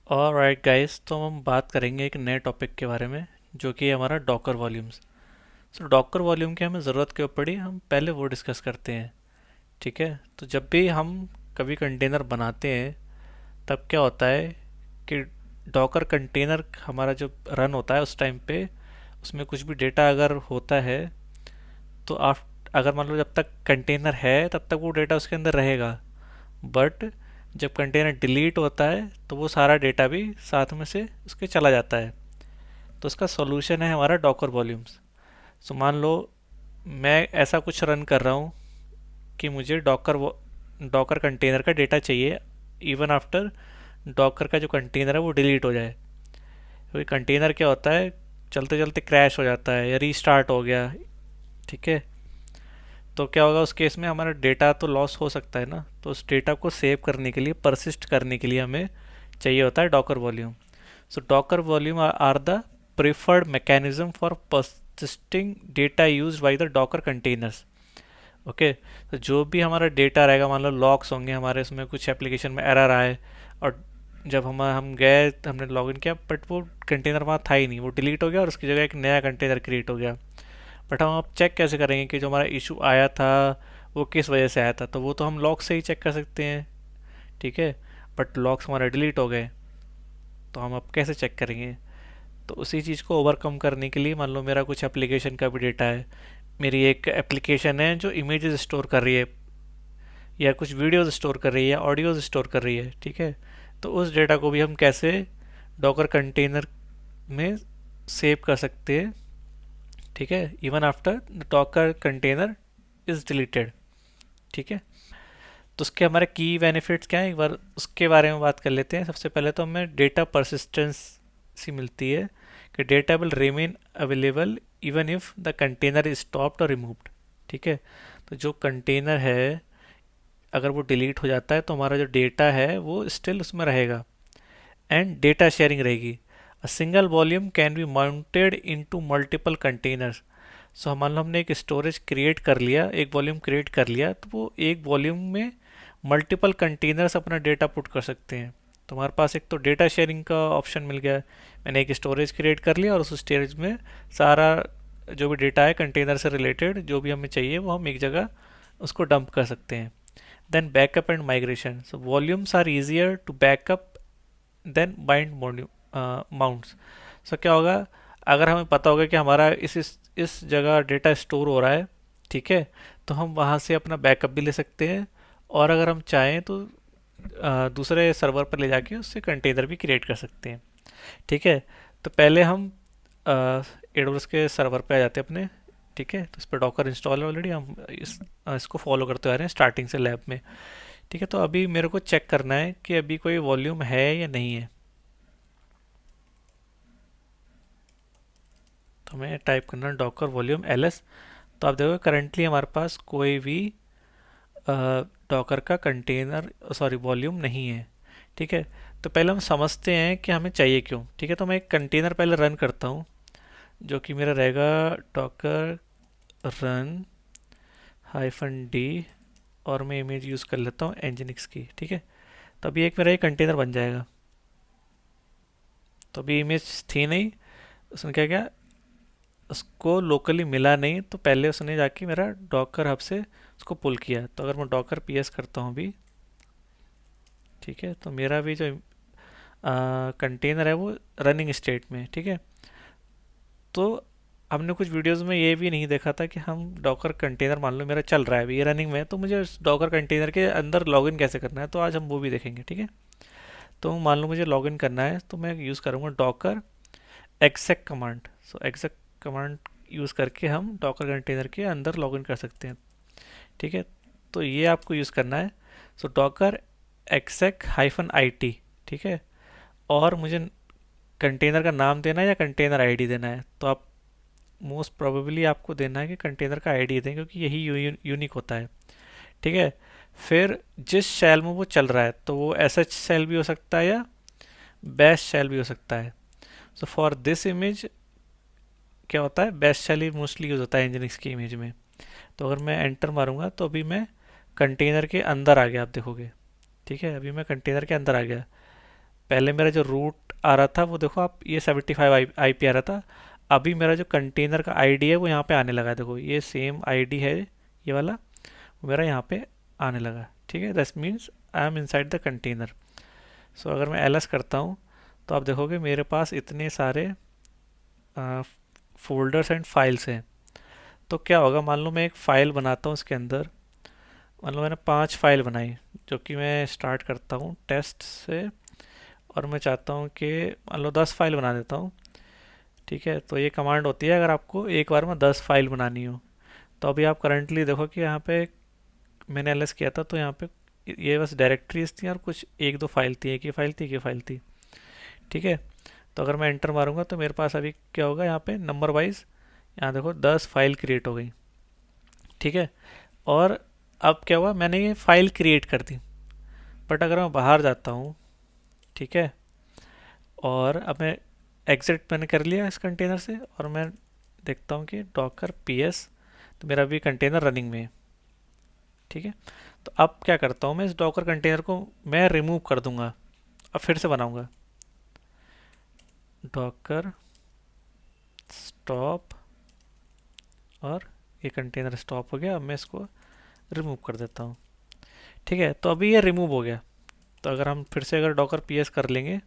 Alright guys, तो हम बात करेंगे एक नए टॉपिक के बारे में जो कि है हमारा डॉकर वॉल्यूम्स। सो डॉकर वॉल्यूम की हमें ज़रूरत क्यों पड़ी, हम पहले वो डिस्कस करते हैं। ठीक है, तो जब भी हम कभी कंटेनर बनाते हैं तब क्या होता है कि डॉकर कंटेनर हमारा जो रन होता है उस टाइम पे उसमें कुछ भी डेटा अगर होता है तो आप अगर मान लो जब तक कंटेनर है तब तक वो डेटा उसके अंदर रहेगा। बट जब कंटेनर डिलीट होता है तो वो सारा डेटा भी साथ में से उसके चला जाता है। तो इसका सॉल्यूशन है हमारा डॉकर वॉल्यूम्स। सो मान लो मैं ऐसा कुछ रन कर रहा हूँ कि मुझे डॉकर कंटेनर का डेटा चाहिए इवन आफ्टर डॉकर का जो कंटेनर है वो डिलीट हो जाए। क्योंकि कंटेनर क्या होता है, चलते चलते क्रैश हो जाता है या रीस्टार्ट हो गया। ठीक है, तो क्या होगा उस केस में, हमारा डेटा तो लॉस हो सकता है ना। तो उस डेटा को सेव करने के लिए, परसिस्ट करने के लिए हमें चाहिए होता है Docker volume. So Docker volume are the preferred mechanism for persisting data used by the Docker containers. Okay, तो जो भी हमारा डेटा रहेगा, मान लो लॉक्स होंगे हमारे, उसमें कुछ एप्लीकेशन में एरर आए और जब हम गए, हमने लॉगिन किया बट वो कंटेनर वहाँ था ही नहीं, वो डिलीट हो गया और उसकी जगह एक नया कंटेनर क्रिएट हो गया। बट हम अब चेक कैसे करेंगे कि जो हमारा इशू आया था वो किस वजह से आया था? तो वो तो हम लॉग से ही चेक कर सकते हैं। ठीक है, बट लॉग्स हमारे डिलीट हो गए तो हम अब कैसे चेक करेंगे? तो उसी चीज़ को ओवरकम करने के लिए, मान लो मेरा कुछ एप्लीकेशन का भी डेटा है, मेरी एक एप्लीकेशन है जो इमेजेस स्टोर कर रही है या कुछ वीडियोस स्टोर कर रही है या ऑडियोज स्टोर कर रही है। ठीक है, तो उस डेटा को भी हम कैसे डॉकर कंटेनर में सेव कर सकते हैं। ठीक है, even after the Docker container is deleted. ठीक है, तो उसके हमारे की बेनिफिट्स क्या है, एक बार उसके बारे में बात कर लेते हैं। सबसे पहले तो हमें डेटा परसिस्टेंस सी मिलती है कि data will remain available even if the container is stopped और रिमूव्ड। ठीक है, तो जो कंटेनर है अगर वो डिलीट हो जाता है तो हमारा जो डेटा है वो स्टिल उसमें रहेगा एंड डेटा शेयरिंग रहेगी। A single volume can be mounted into multiple containers. So मान लो हमने एक स्टोरेज क्रिएट कर लिया, एक वॉल्यूम क्रिएट कर लिया, तो वो एक वॉल्यूम में मल्टीपल कंटेनर्स अपना डेटा पुट कर सकते हैं। तो हमारे पास एक तो डेटा शेयरिंग का ऑप्शन मिल गया। मैंने एक स्टोरेज क्रिएट कर लिया और उस स्टोरेज में सारा जो भी डेटा है कंटेनर से रिलेटेड जो भी हमें चाहिए वो हम एक जगह उसको डंप कर सकते हैं। Then backup and migration. So volumes are easier to backup than bind mounts. So क्या होगा, अगर हमें पता होगा कि हमारा इस जगह डेटा स्टोर हो रहा है, ठीक है, तो हम वहाँ से अपना बैकअप भी ले सकते हैं और अगर हम चाहें तो दूसरे सर्वर पर ले जाके उससे कंटेनर भी क्रिएट कर सकते हैं। ठीक है, तो पहले हम एडोस के सर्वर पे आ जाते हैं अपने। ठीक है, तो इस पर डॉकर इंस्टॉल है ऑलरेडी, हम इसको फॉलो करते आ रहे हैं स्टार्टिंग से लैब में। ठीक है, तो अभी मेरे को चेक करना है कि अभी कोई वॉल्यूम है या नहीं है। तो मैं टाइप करना डॉकर वॉल्यूम ls। तो आप देखो करंटली हमारे पास कोई भी डॉकर का कंटेनर, सॉरी, वॉल्यूम नहीं है। ठीक है, तो पहले हम समझते हैं कि हमें चाहिए क्यों। ठीक है, तो मैं एक कंटेनर पहले रन करता हूँ जो कि मेरा रहेगा डॉकर रन -d और मैं इमेज यूज़ कर लेता हूँ एनजिनिक्स की। ठीक है, तो अभी एक मेरा एक कंटेनर बन जाएगा। तो अभी इमेज थी नहीं, उसने क्या किया, उसको लोकली मिला नहीं, तो पहले उसने जाके मेरा डॉकर हब से उसको पुल किया। तो अगर मैं डॉकर पीएस करता हूँ अभी, ठीक है, तो मेरा भी जो कंटेनर है वो रनिंग स्टेट में। ठीक है, तो हमने कुछ वीडियोस में ये भी नहीं देखा था कि हम डॉकर कंटेनर, मान लो मेरा चल रहा है अभी, ये रनिंग में है, तो मुझे उस डॉकर कंटेनर के अंदर लॉगिन कैसे करना है, तो आज हम वो भी देखेंगे। ठीक है, तो मान लो मुझे लॉगिन करना है तो मैं यूज़ करूँगा डॉकर exec कमांड। सो exec कमांड यूज़ करके हम डॉकर कंटेनर के अंदर लॉगिन कर सकते हैं। ठीक है, तो ये आपको यूज़ करना है। सो डॉकर exec-it। ठीक है, और मुझे कंटेनर का नाम देना है या कंटेनर आईडी देना है, तो आप मोस्ट प्रोबेबली आपको देना है कि कंटेनर का आईडी दें क्योंकि यही यूनिक होता है। ठीक है, फिर जिस शेल में वो चल रहा है, तो वो sh शेल भी हो सकता है या बैश शेल भी हो सकता है। सो फॉर दिस इमेज क्या होता है, बैश शेल ही मोस्टली यूज होता है इंजीनियरिंग्स की इमेज में। तो अगर मैं एंटर मारूंगा तो अभी मैं कंटेनर के अंदर आ गया, आप देखोगे। ठीक है, अभी मैं कंटेनर के अंदर आ गया। पहले मेरा जो रूट आ रहा था वो देखो आप, ये 75 आईपी आ रहा था। अभी मेरा जो कंटेनर का आईडी है वो यहाँ पे आने लगा है, देखो ये सेम आईडी है ये वाला, वो मेरा यहाँ पे आने लगा। ठीक है, that means I am inside the container. So अगर मैं एलएस करता हूँ तो आप देखोगे मेरे पास इतने सारे फोल्डर्स एंड फाइल्स हैं। तो क्या होगा, मान लो मैं एक फ़ाइल बनाता हूँ इसके अंदर, मान लो मैंने 5 फाइल बनाई, जो कि मैं स्टार्ट करता हूँ टेस्ट से, और मैं चाहता हूँ कि मान लो 10 फाइल बना देता हूँ। ठीक है, तो ये कमांड होती है अगर आपको एक बार में 10 फाइल बनानी हो। तो अभी आप करंटली देखो कि यहाँ पे मैंने एलएस किया था, तो यहाँ पे ये बस डायरेक्टरीज थी और कुछ एक दो फाइल थी, एक ही फाइल थी, एक ही फाइल थी। ठीक है, तो अगर मैं एंटर मारूंगा तो मेरे पास अभी क्या होगा, यहाँ पे नंबर वाइज यहाँ देखो 10 फाइल क्रिएट हो गई। ठीक है, और अब क्या हुआ, मैंने ये फाइल क्रिएट कर दी, बट अगर मैं बाहर जाता हूँ, ठीक है, और अब मैं एग्जिट मैंने कर लिया इस कंटेनर से, और मैं देखता हूँ कि डॉकर पीएस, तो मेरा भी कंटेनर रनिंग में है। ठीक है, तो अब क्या करता हूँ, मैं इस डॉकर कंटेनर को मैं रिमूव कर दूंगा, अब फिर से बनाऊंगा डॉकर स्टॉप, और ये कंटेनर स्टॉप हो गया। अब मैं इसको रिमूव कर देता हूँ। ठीक है, तो अभी ये रिमूव हो गया। तो अगर हम फिर से अगर डॉकर पीएस कर लेंगे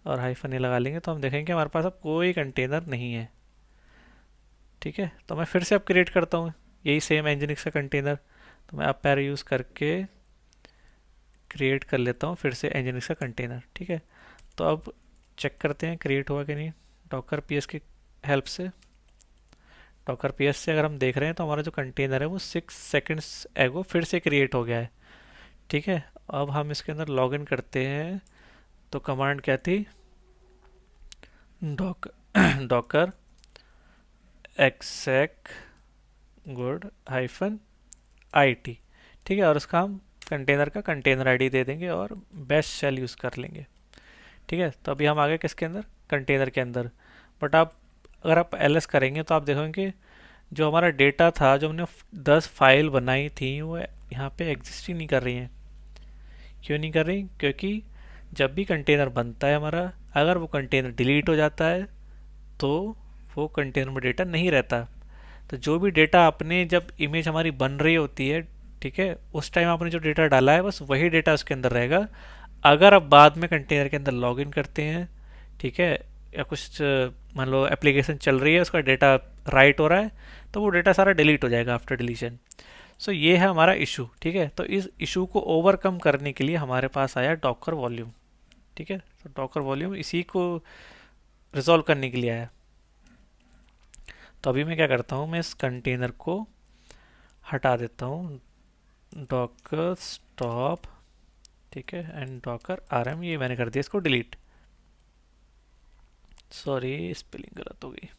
और हाइफन ए लगा लेंगे तो हम देखेंगे हमारे पास अब कोई कंटेनर नहीं है। ठीक है, तो मैं फिर से अब क्रिएट करता हूँ यही सेम एनजिनिक्स का कंटेनर, तो मैं अप पैर यूज़ करके क्रिएट कर लेता हूँ फिर से एनजिनिक्स का कंटेनर। ठीक है, तो अब चेक करते हैं क्रिएट हुआ कि नहीं डॉकर पीएस की हेल्प से। डॉकर पीएस से अगर हम देख रहे हैं तो हमारा जो कंटेनर है वो 6 सेकंड्स एगो फिर से क्रिएट हो गया है। ठीक है, अब हम इसके अंदर लॉगिन करते हैं, तो कमांड क्या थी, Docker exec good hyphen IT। ठीक है, और उसका हम कंटेनर का कंटेनर आईडी दे देंगे और बेस्ट शेल यूज़ कर लेंगे। ठीक है, तो अभी हम आ गए किसके अंदर, कंटेनर के अंदर। बट आप अगर आप एलएस करेंगे तो आप देखोगे कि जो हमारा डेटा था, जो हमने 10 फाइल बनाई थी, वो यहाँ पे एग्जिस्ट ही नहीं कर रही हैं। क्यों नहीं कर रही, क्योंकि जब भी कंटेनर बनता है हमारा, अगर वो कंटेनर डिलीट हो जाता है तो वो कंटेनर में डेटा नहीं रहता। तो जो भी डेटा आपने, जब इमेज हमारी बन रही होती है, ठीक है, उस टाइम आपने जो डेटा डाला है बस वही डेटा उसके अंदर रहेगा। अगर आप बाद में कंटेनर के अंदर लॉगिन करते हैं, ठीक है, या कुछ मान लो एप्लीकेशन चल रही है, उसका डेटा राइट हो रहा है, तो वो डेटा सारा डिलीट हो जाएगा आफ्टर डिलीशन। सो ये है हमारा इशू। ठीक है, तो इस इशू को ओवरकम करने के लिए हमारे पास आया डॉकर वॉल्यूम। ठीक है, तो डॉकर वॉल्यूम इसी को रिजॉल्व करने के लिए आया। तो अभी मैं क्या करता हूँ, मैं इस कंटेनर को हटा देता हूँ, डॉकर स्टॉप, ठीक है, एंड डॉकर आरएम, ये मैंने कर दिया इसको डिलीट। सॉरी स्पेलिंग गलत हो गई।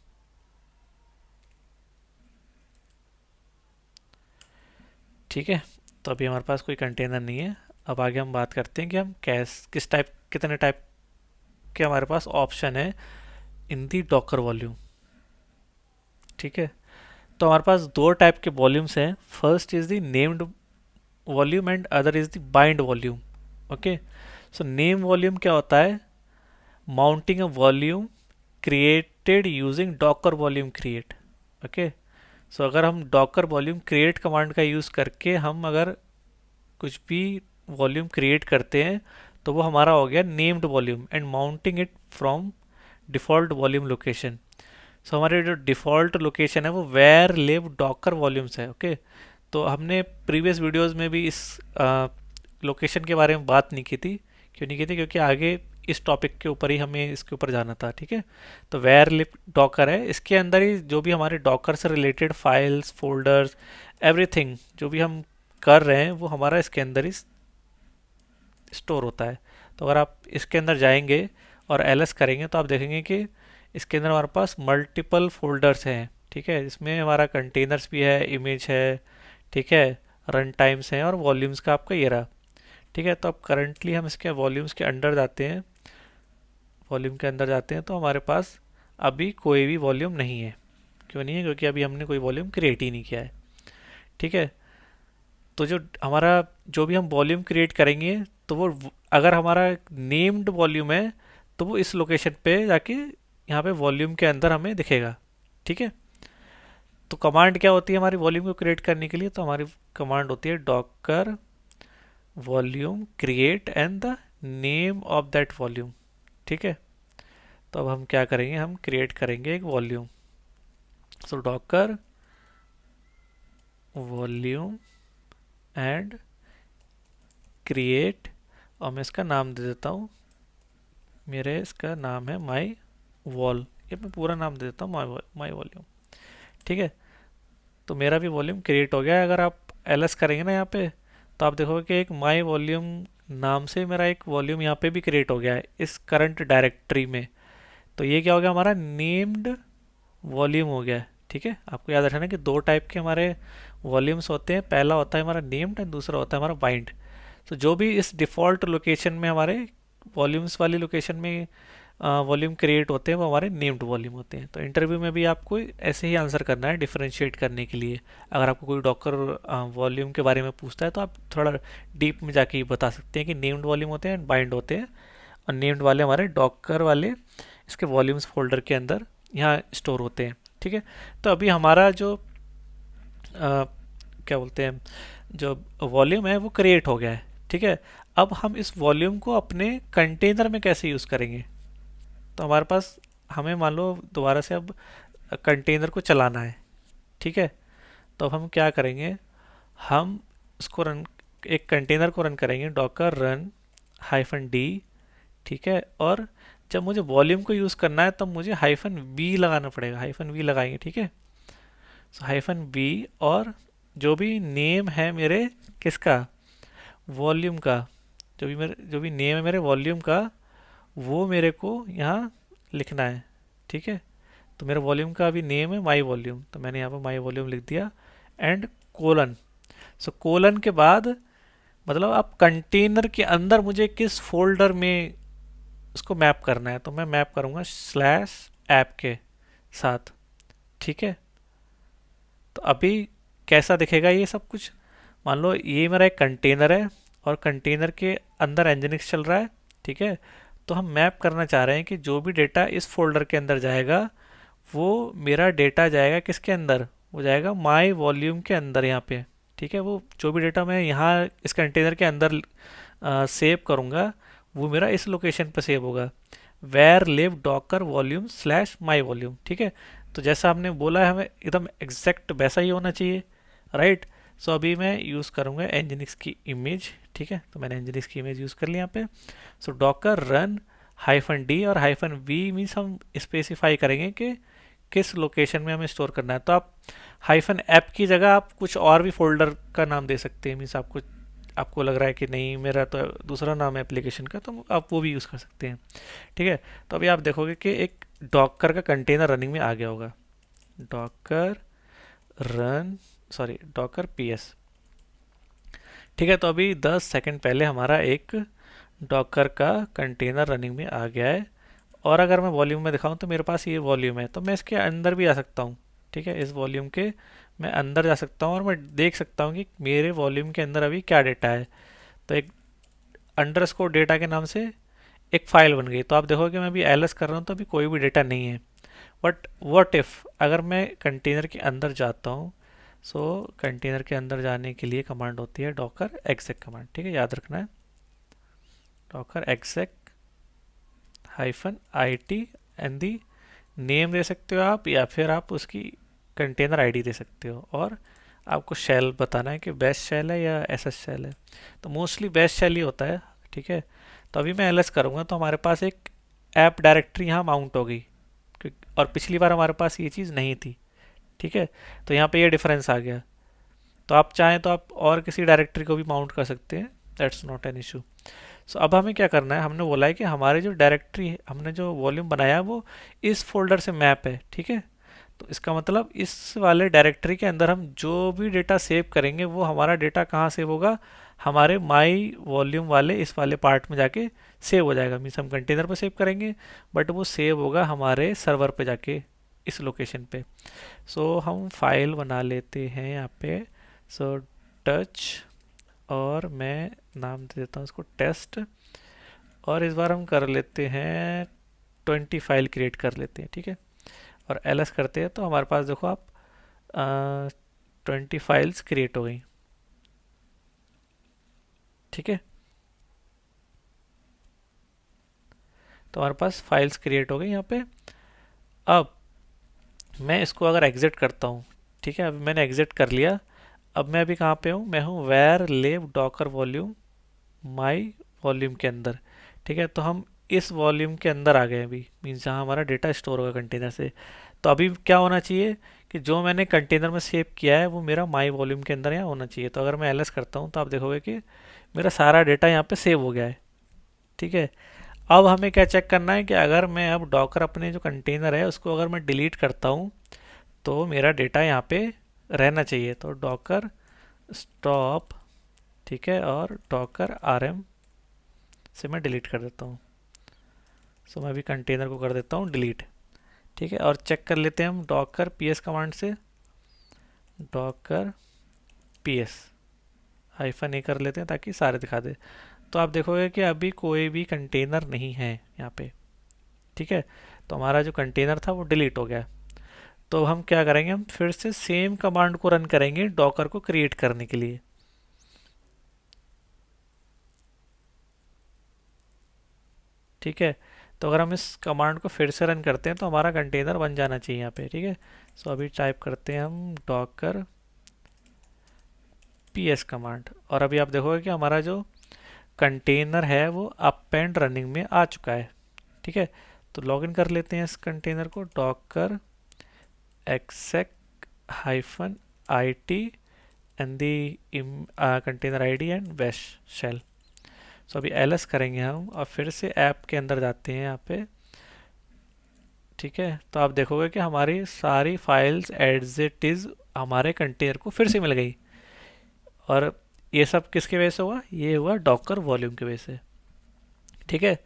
ठीक है, तो अभी हमारे पास कोई कंटेनर नहीं है। अब आगे हम बात करते हैं कि हम किस टाइप, कितने टाइप के हमारे पास ऑप्शन है इन दी डॉकर वॉल्यूम। ठीक है, तो हमारे पास दो टाइप के वॉल्यूम्स हैं, first is the named volume and other is the bind volume. Okay, so name volume क्या होता है, mounting a volume created using Docker volume create. Okay, so अगर हम डॉकर वॉल्यूम क्रिएट कमांड का use करके हम अगर कुछ भी वॉल्यूम क्रिएट करते हैं तो वो हमारा हो गया named volume, and mounting it from default volume location. So हमारे जो डिफ़ॉल्ट लोकेशन है वो वेयर लिव डॉकर वॉल्यूम्स है। ओके, तो हमने प्रीवियस वीडियोस में भी इस लोकेशन के बारे में बात नहीं की थी। क्यों नहीं की थी, क्योंकि आगे इस टॉपिक के ऊपर ही हमें इसके ऊपर जाना था। ठीक है, तो वेयर लिव डॉकर है, इसके अंदर ही जो भी हमारे डॉकर से रिलेटेड फाइल्स, फोल्डर्स, एवरीथिंग जो भी हम कर रहे हैं वो हमारा इसके अंदर ही स्टोर होता है। तो अगर आप इसके अंदर जाएंगे और एलएस करेंगे तो आप देखेंगे कि इसके अंदर हमारे पास मल्टीपल फोल्डर्स हैं। ठीक है, इसमें हमारा कंटेनर्स भी है, इमेज है, ठीक है, रन टाइम्स हैं, और वॉल्यूम्स का आपका ये रहा। ठीक है, तो अब करंटली हम इसके वॉल्यूम्स के अंदर जाते हैं, वॉल्यूम के अंदर जाते हैं तो हमारे पास अभी कोई भी वॉल्यूम नहीं है। क्यों नहीं है, क्योंकि अभी हमने कोई वॉल्यूम क्रिएट ही नहीं किया है। ठीक है, तो जो हमारा जो भी हम वॉल्यूम क्रिएट करेंगे तो वो अगर हमारा नेम्ड वॉल्यूम है तो वो इस लोकेशन पे जाके यहाँ पे वॉल्यूम के अंदर हमें दिखेगा। ठीक है, तो कमांड क्या होती है हमारी वॉल्यूम को क्रिएट करने के लिए? तो हमारी कमांड होती है Docker volume create and the name of that volume. ठीक है, तो अब हम क्या करेंगे, हम क्रिएट करेंगे एक volume. So Docker volume and create, और मैं इसका नाम दे देता हूँ, मेरे इसका नाम है माई वॉल, ये मैं पूरा नाम दे देता हूँ माई वॉल्यूम। ठीक है, तो मेरा भी वॉल्यूम क्रिएट हो गया है। अगर आप एलएस करेंगे ना यहाँ पे, तो आप देखोगे कि एक माई वॉल्यूम नाम से मेरा एक वॉल्यूम यहाँ पे भी क्रिएट हो गया है इस करंट डायरेक्टरी में। तो ये क्या हो गया, हमारा नेम्ड वॉल्यूम हो गया है। ठीक है, आपको याद रखना कि दो टाइप के हमारे वॉल्यूम्स होते हैं, पहला होता है हमारा नेम्ड एंड दूसरा होता है हमारा बाइंड। तो जो भी इस डिफ़ॉल्ट लोकेशन में हमारे वॉल्यूम्स वाली लोकेशन में वॉल्यूम क्रिएट होते हैं वो हमारे नेम्ड वॉल्यूम होते हैं। तो इंटरव्यू में भी आपको ऐसे ही आंसर करना है डिफरेंशिएट करने के लिए। अगर आपको कोई डॉकर वॉल्यूम के बारे में पूछता है तो आप थोड़ा डीप में जाके ये बता सकते हैं कि नेम्ड वॉल्यूम होते हैं एंड बाइंड होते हैं, और नेम्ड वाले हमारे डॉकर वाले इसके वॉल्यूम्स फोल्डर के अंदर यहाँ स्टोर होते हैं। ठीक है, तो अभी हमारा जो क्या बोलते हैं, जो वॉल्यूम है वो क्रिएट हो गया है। ठीक है, अब हम इस वॉल्यूम को अपने कंटेनर में कैसे यूज़ करेंगे? तो हमारे पास, हमें मान लो दोबारा से अब कंटेनर को चलाना है। ठीक है, तो अब हम क्या करेंगे, हम उसको रन, एक कंटेनर को रन करेंगे डॉकर रन -d। ठीक है, और जब मुझे वॉल्यूम को यूज़ करना है तब मुझे -v लगाना पड़ेगा, -v लगाएंगे। ठीक है, सो -v, और जो भी नेम है मेरे किसका, वॉल्यूम का, जो भी नेम है मेरे वॉल्यूम का वो मेरे को यहाँ लिखना है। ठीक है, तो मेरा वॉल्यूम का अभी नेम है माई वॉल्यूम, तो मैंने यहाँ पर माई वॉल्यूम लिख दिया एंड कोलन। सो कोलन के बाद मतलब आप कंटेनर के अंदर मुझे किस फोल्डर में उसको मैप करना है, तो मैं मैप करूँगा /ऐप के साथ। ठीक है, तो अभी कैसा दिखेगा ये सब कुछ, मान लो ये मेरा एक कंटेनर है और कंटेनर के अंदर एनजिनिक्स चल रहा है। ठीक है, तो हम मैप करना चाह रहे हैं कि जो भी डेटा इस फोल्डर के अंदर जाएगा वो मेरा डेटा जाएगा किसके अंदर, वो जाएगा माई वॉल्यूम के अंदर यहाँ पे। ठीक है, वो जो भी डेटा मैं यहाँ इस कंटेनर के अंदर सेव करूँगा वो मेरा इस लोकेशन पर सेव होगा, var lib Docker volume /my volume. ठीक है, तो जैसा हमने बोला है हमें एकदम एग्जैक्ट वैसा ही होना चाहिए, राइट। सो अभी मैं यूज़ करूँगा एनजिनिक्स की इमेज। ठीक है, तो मैंने एनजिनिक्स की इमेज यूज़ कर ली यहाँ पे। सो डॉकर रन -d, और -v मीन्स हम स्पेसिफाई करेंगे कि किस लोकेशन में हमें स्टोर करना है। तो आप -app की जगह आप कुछ और भी फोल्डर का नाम दे सकते हैं, मीन्स आपको लग रहा है कि नहीं मेरा तो दूसरा नाम है एप्लीकेशन का, तो आप वो भी यूज़ कर सकते हैं। ठीक है, तो अभी आप देखोगे कि एक डॉकर का कंटेनर रनिंग में आ गया होगा, Docker run, sorry Docker ps। ठीक है, तो अभी 10 सेकंड पहले हमारा एक डॉकर का कंटेनर रनिंग में आ गया है, और अगर मैं वॉल्यूम में दिखाऊं तो मेरे पास ये वॉल्यूम है, तो मैं इसके अंदर भी आ सकता हूँ। ठीक है, इस वॉल्यूम के मैं अंदर जा सकता हूँ और मैं देख सकता हूँ कि मेरे वॉल्यूम के अंदर अभी क्या डेटा है। तो एक अंडरस्कोर डेटा के नाम से एक फाइल बन गई। तो आप देखोगे मैं अभी एलएस कर रहा हूँ तो अभी कोई भी डेटा नहीं है। बट व्हाट इफ़ अगर मैं कंटेनर के अंदर जाता हूँ, सो कंटेनर के अंदर जाने के लिए कमांड होती है डॉकर exec कमांड। ठीक है, याद रखना है, Docker exec -it and the name दे सकते हो आप, या फिर आप उसकी कंटेनर आईडी दे सकते हो, और आपको शेल बताना है कि बेस्ट शेल है या एसएस शेल है। तो मोस्टली बेस्ट शेल ही होता है। ठीक है, तो अभी मैं एलएस करूँगा तो हमारे पास एक ऐप डायरेक्टरी यहाँ माउंट हो गई, और पिछली बार हमारे पास ये चीज़ नहीं थी। ठीक है, तो यहाँ पे ये डिफरेंस आ गया। तो आप चाहें तो आप और किसी डायरेक्टरी को भी माउंट कर सकते हैं, दैट्स नॉट एन इशू। सो अब हमें क्या करना है, हमने बोला है कि हमारे जो डायरेक्टरी है, हमने जो वॉल्यूम बनाया है वो इस फोल्डर से मैप है। ठीक है, तो इसका मतलब इस वाले डायरेक्टरी के अंदर हम जो भी डेटा सेव करेंगे वो हमारा डेटा कहाँ सेव होगा, हमारे माई वॉल्यूम वाले इस वाले पार्ट में जाके सेव हो जाएगा। मीन्स हम कंटेनर पर सेव करेंगे बट वो सेव होगा हमारे सर्वर पे जाके इस लोकेशन पे। सो हम फाइल बना लेते हैं यहाँ पे, सो टच, और मैं नाम दे देता हूँ उसको टेस्ट और इस बार हम कर लेते हैं 20 फाइल क्रिएट कर लेते हैं, ठीक है। और एलएस करते हैं तो हमारे पास देखो आप 20 फाइल्स क्रिएट हो गई, ठीक है। तो हमारे पास फाइल्स क्रिएट हो गई यहाँ पे। अब मैं इसको अगर एग्जिट करता हूँ, ठीक है, अभी मैंने एग्जिट कर लिया। अब मैं अभी कहाँ पे हूँ, मैं हूँ var lib Docker volume my volume के अंदर, ठीक है। तो हम इस वॉल्यूम के अंदर आ गए अभी, मीन्स जहाँ हमारा डेटा स्टोर होगा कंटेनर से। तो अभी क्या होना चाहिए कि जो मैंने कंटेनर में सेव किया है वो मेरा माई वॉल्यूम के अंदर यहाँ होना चाहिए। तो अगर मैं एलएस करता हूँ तो आप देखोगे कि मेरा सारा डेटा यहाँ पे सेव हो गया है, ठीक है। अब हमें क्या चेक करना है कि अगर मैं अब डॉकर अपने जो कंटेनर है उसको अगर मैं डिलीट करता हूँ तो मेरा डेटा यहाँ पे रहना चाहिए। तो डॉकर स्टॉप, ठीक है, और डॉकर आरएम से मैं डिलीट कर देता हूँ। सो मैं अभी कंटेनर को कर देता हूँ डिलीट, ठीक है। और चेक कर लेते हैं हम डॉकर पीएस कमांड से, डॉकर पीएस हाइफन ए कर लेते हैं ताकि सारे दिखा दे। तो आप देखोगे कि अभी कोई भी कंटेनर नहीं है यहाँ पे, ठीक है। तो हमारा जो कंटेनर था वो डिलीट हो गया। तो हम क्या करेंगे, हम फिर से सेम कमांड को रन करेंगे डॉकर को क्रिएट करने के लिए, ठीक है। तो अगर हम इस कमांड को फिर से रन करते हैं तो हमारा कंटेनर बन जाना चाहिए यहाँ पे, ठीक है। सो अभी टाइप करते हैं हम डॉकर पीएस कमांड, और अभी आप देखोगे कि हमारा जो कंटेनर है वो अप एंड रनिंग में आ चुका है, ठीक है। तो लॉगिन कर लेते हैं इस कंटेनर को, Docker exec hyphen it and the container id and bash shell। सो अभी ls करेंगे हम और फिर से ऐप के अंदर जाते हैं यहाँ पे, ठीक है। तो आप देखोगे कि हमारी सारी फाइल्स एज इट इज हमारे कंटेनर को फिर से मिल गई। और ये सब किसके वजह से हुआ, ये हुआ डॉकर वॉल्यूम की वजह से, ठीक है।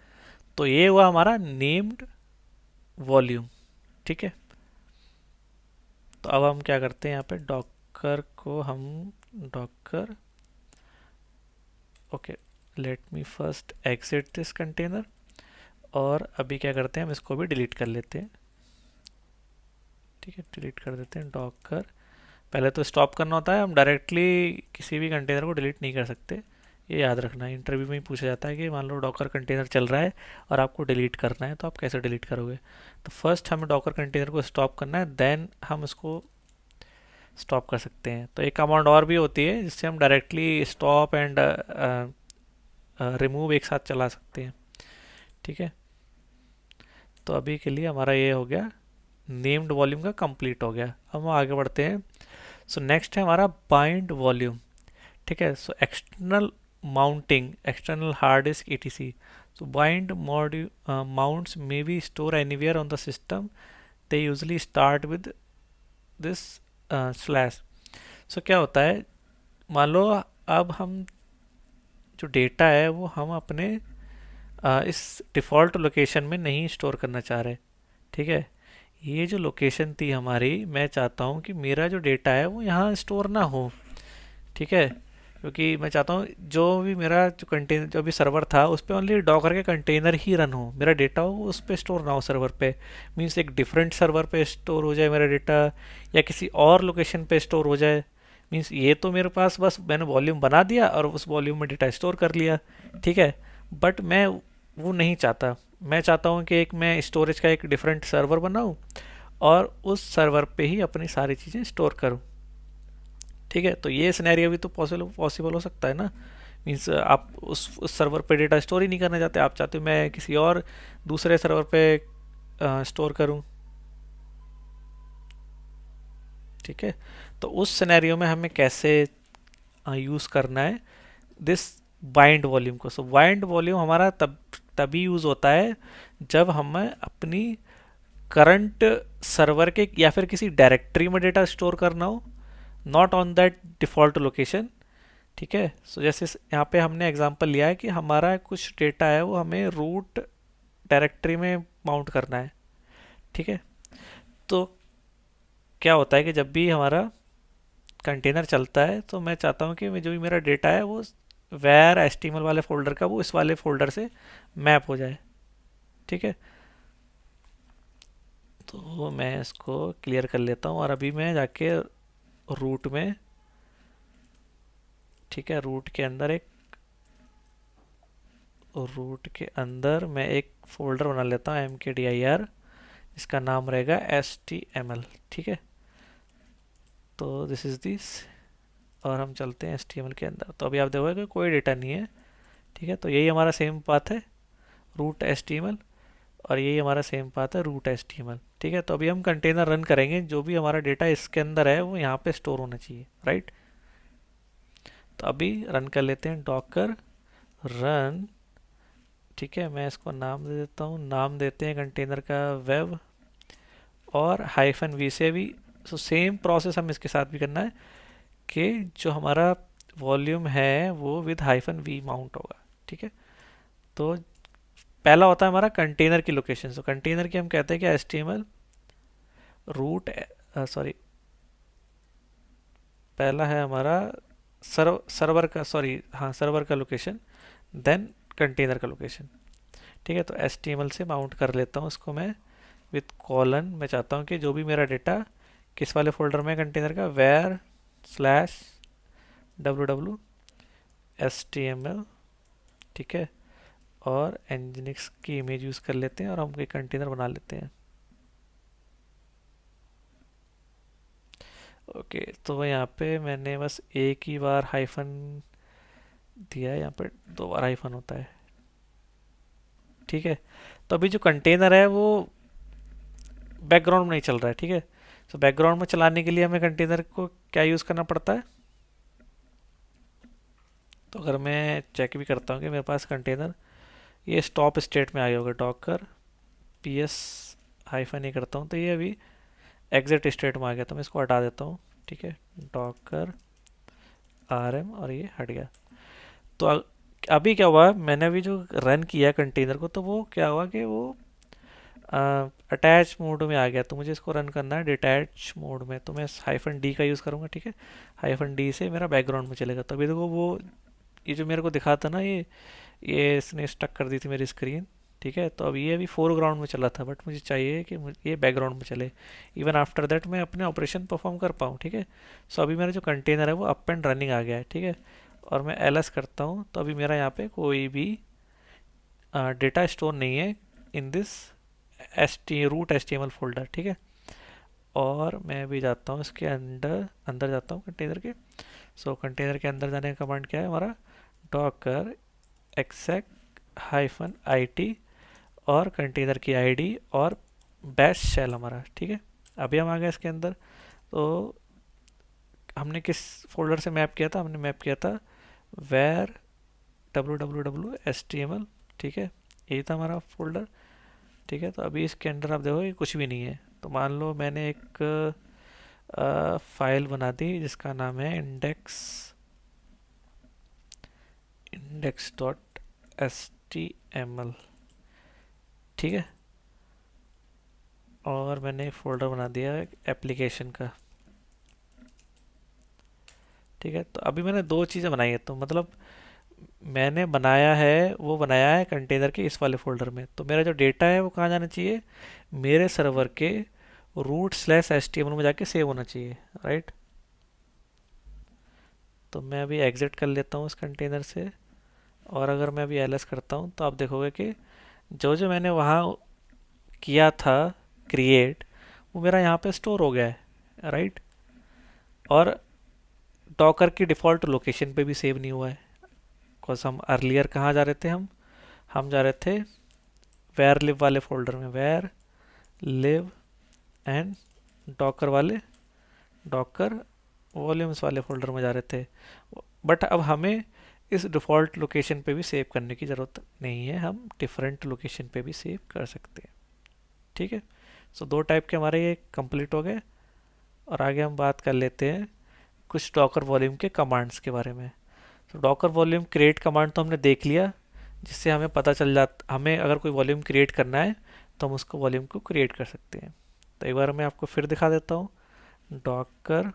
तो ये हुआ हमारा नेम्ड वॉल्यूम, ठीक है। तो अब हम क्या करते हैं, यहाँ पे डॉकर को हम Docker, okay, let me first exit this container. और अभी क्या करते हैं, हम इसको भी डिलीट कर लेते हैं, ठीक है। डिलीट कर देते हैं डॉकर। पहले तो स्टॉप करना होता है, हम डायरेक्टली किसी भी कंटेनर को डिलीट नहीं कर सकते, ये याद रखना है। इंटरव्यू में ही पूछा जाता है कि मान लो डॉकर कंटेनर चल रहा है और आपको डिलीट करना है तो आप कैसे डिलीट करोगे। तो फर्स्ट हमें डॉकर कंटेनर को स्टॉप करना है, देन हम इसको स्टॉप कर सकते हैं। तो एक कमांड और भी होती है जिससे हम डायरेक्टली स्टॉप एंड रिमूव एक साथ चला सकते हैं, ठीक है। तो अभी के लिए हमारा ये हो गया, नेम्ड वॉल्यूम का कंप्लीट हो गया। अब हम आगे बढ़ते हैं। सो नेक्स्ट है हमारा बाइंड वॉल्यूम, ठीक है। So external mounting, external hard disk etc। So bind mounts may be stored anywhere on the system. They usually start with this slash। सो क्या होता है, मान लो अब हम जो डेटा है वो हम अपने इस डिफ़ॉल्ट लोकेशन में नहीं स्टोर करना चाह रहे, ठीक है। ये जो लोकेशन थी हमारी, मैं चाहता हूँ कि मेरा जो डेटा है वो यहाँ स्टोर ना हो, ठीक है। क्योंकि मैं चाहता हूँ जो भी मेरा जो कंटेनर, जो भी सर्वर था उस पर ओनली डॉकर के कंटेनर ही रन हो, मेरा डेटा हो उस पर स्टोर ना हो सर्वर पे। मीन्स एक डिफरेंट सर्वर पे स्टोर हो जाए मेरा डेटा, या किसी और लोकेशन पे स्टोर हो जाए। मीन्स ये तो मेरे पास बस मैंने वॉल्यूम बना दिया और उस वॉल्यूम में डेटा स्टोर कर लिया, ठीक है। बट मैं वो नहीं चाहता, मैं चाहता हूँ कि एक मैं स्टोरेज का एक डिफरेंट सर्वर बनाऊँ और उस सर्वर पे ही अपनी सारी चीज़ें स्टोर करूँ, ठीक है। तो ये सिनेरियो भी तो पॉसिबल हो सकता है ना। मीन्स आप उस सर्वर पे डेटा स्टोर ही नहीं करना चाहते, आप चाहते हो मैं किसी और दूसरे सर्वर पे स्टोर करूं, ठीक है। तो उस सिनेरियो में हमें कैसे यूज़ करना है दिस बाइंड वॉल्यूम को। सो बाइंड वॉल्यूम हमारा तभी यूज़ होता है जब हमें अपनी करंट सर्वर के या फिर किसी डायरेक्टरी में डेटा स्टोर करना हो, not on that default location, ठीक है। सो जैसे यहाँ पे हमने एग्जांपल लिया है कि हमारा कुछ डेटा है वो हमें रूट डायरेक्टरी में माउंट करना है, ठीक है। तो क्या होता है कि जब भी हमारा कंटेनर चलता है तो मैं चाहता हूँ कि जो भी मेरा डेटा है वो वेर HTML वाले फोल्डर का वो इस वाले फोल्डर से मैप हो जाए। ठीक है, तो मैं इसको क्लियर कर लेता हूँ और अभी मैं जाके रूट में, ठीक है, रूट के अंदर मैं एक फोल्डर बना लेता हूँ mkdir, इसका नाम रहेगा HTML। ठीक है, तो दिस इज़ दिस, और हम चलते हैं HTML के अंदर। तो अभी आप देखोगे कि कोई डेटा नहीं है। ठीक है, तो यही हमारा सेम पाथ है रूट HTML, और यही हमारा सेम पाथ है रूट HTML। ठीक है, तो अभी हम कंटेनर रन करेंगे, जो भी हमारा डेटा इसके अंदर है वो यहाँ पे स्टोर होना चाहिए, राइट। तो अभी रन कर लेते हैं डॉकर रन। ठीक है, मैं इसको नाम दे देता हूँ, नाम देते हैं कंटेनर का वेब, और -v से भी। सो सेम प्रोसेस हम इसके साथ भी करना है कि जो हमारा वॉल्यूम है वो विद -v माउंट होगा। ठीक है, तो पहला होता है हमारा कंटेनर की लोकेशन। तो कंटेनर की हम कहते हैं कि HTML रूट, सॉरी, पहला है हमारा सर्वर का, सॉरी हाँ, सर्वर का लोकेशन, देन कंटेनर का लोकेशन। ठीक है, तो HTML से माउंट कर लेता हूँ इसको मैं विथ कॉलन। मैं चाहता हूँ कि जो भी मेरा डेटा किस वाले फोल्डर में कंटेनर का, वेर स्लैश www HTML। ठीक है, और nginx की इमेज यूज़ कर लेते हैं और हम एक कंटेनर बना लेते हैं। ओके, तो यहाँ पे मैंने बस एक ही बार हाइफन दिया है, यहाँ पे दो बार हाइफन होता है। ठीक है, तो अभी जो कंटेनर है वो बैकग्राउंड में नहीं चल रहा है। ठीक है, तो बैकग्राउंड में चलाने के लिए हमें कंटेनर को क्या यूज़ करना पड़ता है। तो अगर मैं चेक भी करता हूँ कि मेरे पास कंटेनर ये स्टॉप स्टेट में आ गया होगा, डॉकर PS हाइफन ये करता हूँ तो ये अभी एग्जिट स्टेट में आ गया, तो मैं इसको हटा देता हूँ। ठीक है, डॉकर RM, और ये हट गया। तो अभी क्या हुआ, मैंने अभी जो रन किया कंटेनर को, तो वो क्या हुआ कि वो अटैच मोड में आ गया। तो मुझे इसको रन करना है डिटैच मोड में, तो मैं -d का यूज़ करूँगा। ठीक है, -d से मेरा बैकग्राउंड में चलेगा। तो अभी देखो वो ये जो मेरे को दिखा था ना, ये इसने स्टक कर दी थी मेरी स्क्रीन। ठीक है, तो अब ये अभी फोरग्राउंड में चला था, बट मुझे चाहिए कि ये बैकग्राउंड में चले, इवन आफ्टर दैट मैं अपने ऑपरेशन परफॉर्म कर पाऊँ। ठीक है, सो अभी मेरा जो कंटेनर है वो अप एंड रनिंग आ गया है। ठीक है, और मैं ls करता हूँ तो अभी मेरा यहाँ पे कोई भी डेटा स्टोर नहीं है in this root HTML folder. ठीक है, और मैं भी जाता हूँ इसके अंदर अंदर जाता हूँ कंटेनर के। सो कंटेनर के अंदर जाने का कमांड क्या है हमारा, डॉकर exec -it, और कंटेनर की आईडी, और बैश शेल हमारा। ठीक है, अभी हम आ गए इसके अंदर। तो हमने किस फोल्डर से मैप किया था, हमने मैप किया था वेर www HTML। ठीक है, यही था हमारा फोल्डर। ठीक है, तो अभी इसके अंदर आप देखो ये कुछ भी नहीं है। तो मान लो मैंने एक फाइल बना दी जिसका नाम है index.html। ठीक है, और मैंने फोल्डर बना दिया एप्लीकेशन का। ठीक है, तो अभी मैंने दो चीज़ें बनाई है, तो मतलब मैंने बनाया है वो बनाया है कंटेनर के इस वाले फोल्डर में। तो मेरा जो डेटा है वो कहाँ जाना चाहिए, मेरे सर्वर के root/html में जाके सेव होना चाहिए, राइट। तो मैं अभी एग्जिट कर लेता हूँ इस कंटेनर से, और अगर मैं अभी ls करता हूँ तो आप देखोगे कि जो जो मैंने वहाँ किया था क्रिएट, वो मेरा यहाँ पे स्टोर हो गया है, राइट। और डॉकर की डिफ़ॉल्ट लोकेशन पे भी सेव नहीं हुआ है, बिकॉज हम अर्लियर कहाँ जा रहे थे, हम जा रहे थे वेर लिव वाले फोल्डर में, वेर लिव एंड डॉकर वाले, डॉकर वॉल्यूम्स वाले फोल्डर में जा रहे थे। बट अब हमें इस डिफ़ॉल्ट लोकेशन पे भी सेव करने की ज़रूरत नहीं है, हम डिफरेंट लोकेशन पे भी सेव कर सकते हैं। ठीक है, सो दो टाइप के हमारे ये कंप्लीट हो गए, और आगे हम बात कर लेते हैं कुछ डॉकर वॉल्यूम के कमांड्स के बारे में। तो डॉकर वॉल्यूम क्रिएट कमांड तो हमने देख लिया, जिससे हमें पता चल जाता, हमें अगर कोई वॉल्यूम क्रिएट करना है तो हम उसको वॉल्यूम को क्रिएट कर सकते हैं। तो एक बार मैं आपको फिर दिखा देता हूँ, डॉकर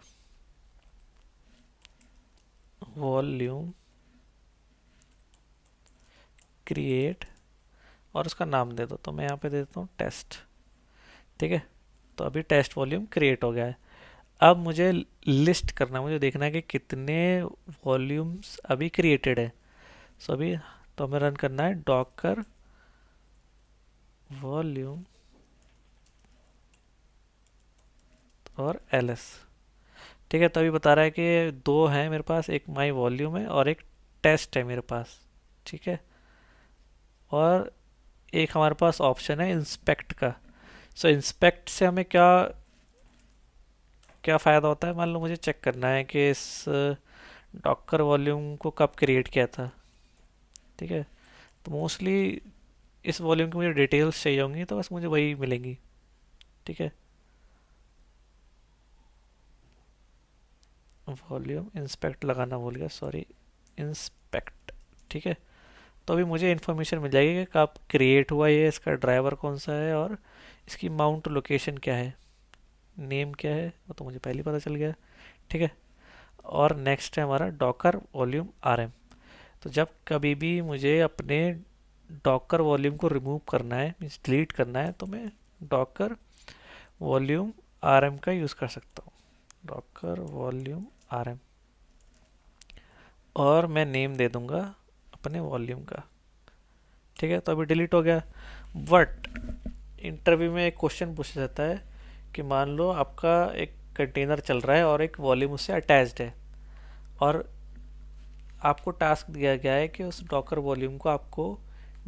वॉल्यूम क्रिएट और उसका नाम दे दो, तो मैं यहाँ पे दे देता हूँ टेस्ट। ठीक है, तो अभी टेस्ट वॉल्यूम क्रिएट हो गया है। अब मुझे लिस्ट करना है, मुझे देखना है कि कितने वॉल्यूम्स अभी क्रिएटेड है। सो अभी तो हमें रन करना है डॉकर वॉल्यूम और एलएस। ठीक है, तो अभी बता रहा है कि दो हैं मेरे पास, एक माई वॉल्यूम है और एक टेस्ट है मेरे पास। ठीक है, और एक हमारे पास ऑप्शन है इंस्पेक्ट का। सो इंस्पेक्ट से हमें क्या क्या फ़ायदा होता है, मान लो मुझे चेक करना है कि इस डॉकर वॉल्यूम को कब क्रिएट किया था। ठीक है, तो मोस्टली इस वॉल्यूम की मुझे डिटेल्स चाहिए होंगी, तो बस मुझे वही मिलेंगी। ठीक है, वॉल्यूम इंस्पेक्ट लगाना भूल गया, सॉरी, इंस्पेक्ट। ठीक है, तो अभी मुझे इन्फॉर्मेशन मिल जाएगी कि कब क्रिएट हुआ ये, इसका ड्राइवर कौन सा है और इसकी माउंट लोकेशन क्या है, नेम क्या है, वो तो मुझे पहले ही पता चल गया। ठीक है, और नेक्स्ट है हमारा डॉकर वॉल्यूम आरएम। तो जब कभी भी मुझे अपने डॉकर वॉल्यूम को रिमूव करना है, मीन्स डिलीट करना है, तो मैं डॉकर वॉल्यूम आरएम का यूज़ कर सकता हूँ, डॉकर वॉल्यूम आरएम, और मैं नेम दे दूंगा अपने वॉल्यूम का। ठीक है, तो अभी डिलीट हो गया। बट इंटरव्यू में एक क्वेश्चन पूछा जाता है कि मान लो आपका एक कंटेनर चल रहा है और एक वॉल्यूम उससे अटैच्ड है, और आपको टास्क दिया गया है कि उस डॉकर वॉल्यूम को आपको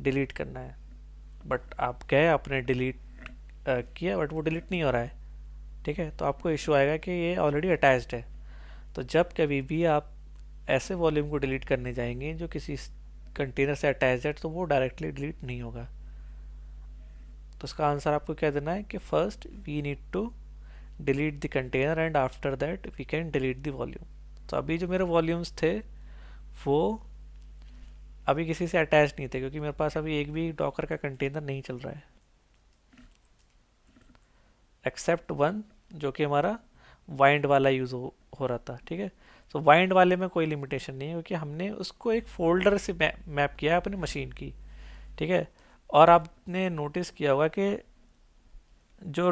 डिलीट करना है। बट आप गए, आपने डिलीट किया, बट वो डिलीट नहीं हो रहा है। ठीक है, तो आपको इशू आएगा कि ये ऑलरेडी अटैच्ड है। तो जब कभी भी आप ऐसे वॉल्यूम को डिलीट करने जाएंगे जो किसी कंटेनर से अटैच्ड है, तो वो डायरेक्टली डिलीट नहीं होगा। तो इसका आंसर आपको क्या देना है कि first we need to delete the container and after that we can delete the volume. तो अभी जो मेरे वॉल्यूम्स थे वो अभी किसी से अटैच नहीं थे, क्योंकि मेरे पास अभी एक भी डॉकर का कंटेनर नहीं चल रहा है, एक्सेप्ट वन, जो कि हमारा वाइंड वाला यूज़ हो रहा था। ठीक है, तो वाइंड वाले में कोई लिमिटेशन नहीं है, क्योंकि हमने उसको एक फोल्डर से मैप किया है अपनी मशीन की। ठीक है, और आपने नोटिस किया होगा कि जो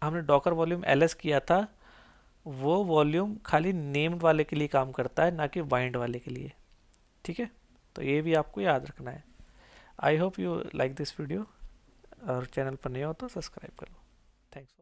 हमने डॉकर वॉल्यूम एलएस किया था, वो वॉल्यूम खाली नेम्ड वाले के लिए काम करता है, ना कि बाइंड वाले के लिए। ठीक है, तो ये भी आपको याद रखना है। I hope you like this video, और चैनल पर नए हो तो सब्सक्राइब कर लो। थैंक्स।